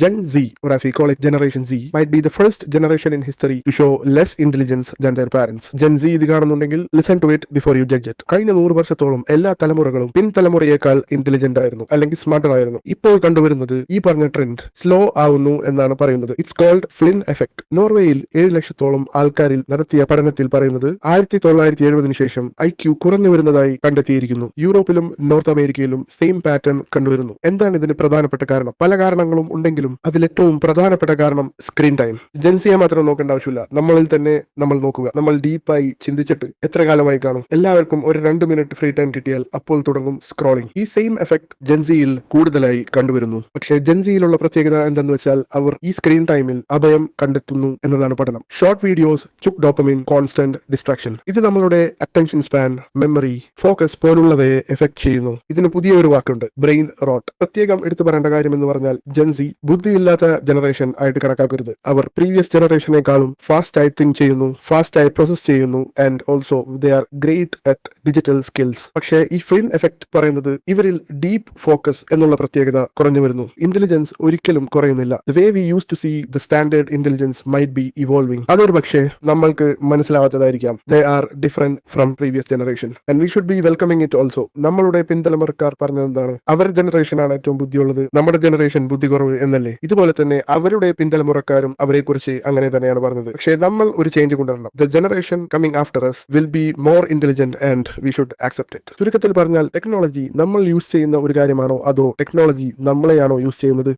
Gen Z, or as we call it Generation Z, might be the first generation in history to show less intelligence than their parents. Gen Z ഇത് കാണുന്നുണ്ടെങ്കിൽ listen to it before you judge it. കഴിഞ്ഞ 100 വർഷത്തോളം എല്ലാ തലമുറകളും പിൻതലമുറയേക്കാൾ intelligent ആയിരുന്നു, അല്ലെങ്കിൽ smarter ആയിരുന്നു. ഇപ്പോൾ കണ്ടുവരുന്നത് ഈ പറഞ്ഞ ട്രെൻഡ് സ്ലോ ആവുന്നു എന്നാണ് പറയുന്നത്. It's called Flynn effect. നോർവേയിൽ 7 ലക്ഷത്തോളം ആൾക്കാരിൽ നടത്തിയ പഠനത്തിൽ പറയുന്നത് 1970 ശേഷം IQ കുറഞ്ഞു വരുന്നതായി കണ്ടെത്തിയിരിക്കുന്നു. യൂറോപ്പിലും നോർത്ത് അമേരിക്കയിലും സെയിം പാറ്റേൺ കണ്ടുവരുന്നു. എന്താണ് ഇതിന് പ്രധാനപ്പെട്ട കാരണം? പല കാരണങ്ങളും ഉണ്ടെങ്കിലും അതിലേറ്റവും പ്രധാനപ്പെട്ട കാരണം സ്ക്രീൻ ടൈം. ജെൻസിയെ മാത്രം നോക്കേണ്ട ആവശ്യമില്ല, നമ്മളിൽ തന്നെ നമ്മൾ നോക്കുക. നമ്മൾ ഡീപ്പായി ചിന്തിച്ചിട്ട് എത്ര കാലമായി കാണും? എല്ലാവർക്കും ഒരു 2 മിനിറ്റ് ഫ്രീ ടൈം കിട്ടിയാൽ അപ്പോൾ തുടങ്ങും സ്ക്രോളിംഗ്. ഈ സെയിം എഫക്ട് ജെൻസിയിൽ കൂടുതലായി കണ്ടുവരുന്നു. പക്ഷേ ജെൻസിയിലുള്ള പ്രത്യേകത എന്തെന്ന് വെച്ചാൽ അവർ ഈ സ്ക്രീൻ ടൈമിൽ അഭയം കണ്ടെത്തുന്നു എന്നതാണ് പഠനം. Short videos, quick dopamine, constant distraction, ഇത് നമ്മളുടെ അറ്റൻഷൻ സ്പാൻ, മെമ്മറി, ഫോക്കസ് പോലുള്ളവയെ എഫക്ട് ചെയ്യുന്നു. ഇതിന് പുതിയ ഒരു വാക്കുണ്ട്, ബ്രെയിൻ റോട്ട്. പ്രത്യേകം എടുത്തു പറയേണ്ട കാര്യം എന്ന് പറഞ്ഞാൽ ജെൻസി ബുദ്ധിയില്ലാത്ത ജനറേഷൻ ആയിട്ട് കണക്കാക്കരുത്. അവർ പ്രീവിയസ് ജനറേഷനേക്കാളും ഫാസ്റ്റ് ആയി തിങ്ക് ചെയ്യുന്നു, ഫാസ്റ്റ് ആയി പ്രോസസ് ചെയ്യുന്നു, and also they are great at digital skills. പക്ഷേ ഈ ഫ്ലിൻ എഫക്ട് പറയുന്നത് ഇവരിൽ ഡീപ്പ് ഫോക്കസ് എന്നുള്ള പ്രത്യേകത കുറഞ്ഞു വരുന്നു. ഇന്റലിജൻസ് ഒരിക്കലും കുറയുന്നില്ല. The way we use to see the standard intelligence might be evolving. അതൊരു പക്ഷേ നമ്മൾക്ക് മനസ്സിലാവാത്തതായിരിക്കാം. They are different from previous generation and we should be welcoming it also. നമ്മളുടെ പിന്തലമുറക്കാർ പറഞ്ഞത് എന്താണ്? അവർ ജനറേഷനാണ് ഏറ്റവും ബുദ്ധിയുള്ളത്, നമ്മുടെ ജനറേഷൻ ബുദ്ധി കുറവ് എന്നല്ലേ? ഇതുപോലെ തന്നെ അവരുടെ പിന്തലമുറക്കാരും അവരെ കുറിച്ച് അങ്ങനെ തന്നെയാണ് പറഞ്ഞത്. പക്ഷേ നമ്മൾ ഒരു ചേഞ്ച് കൊണ്ടുവരണം. The generation coming after us will be more intelligent and we should accept it. ചുരുക്കത്തിൽ പറഞ്ഞാൽ ടെക്നോളജി നമ്മൾ യൂസ് ചെയ്യുന്ന ഒരു കാര്യമാണോ അതോ ടെക്നോളജി നമ്മളെയാണോ യൂസ് ചെയ്യുന്നത്?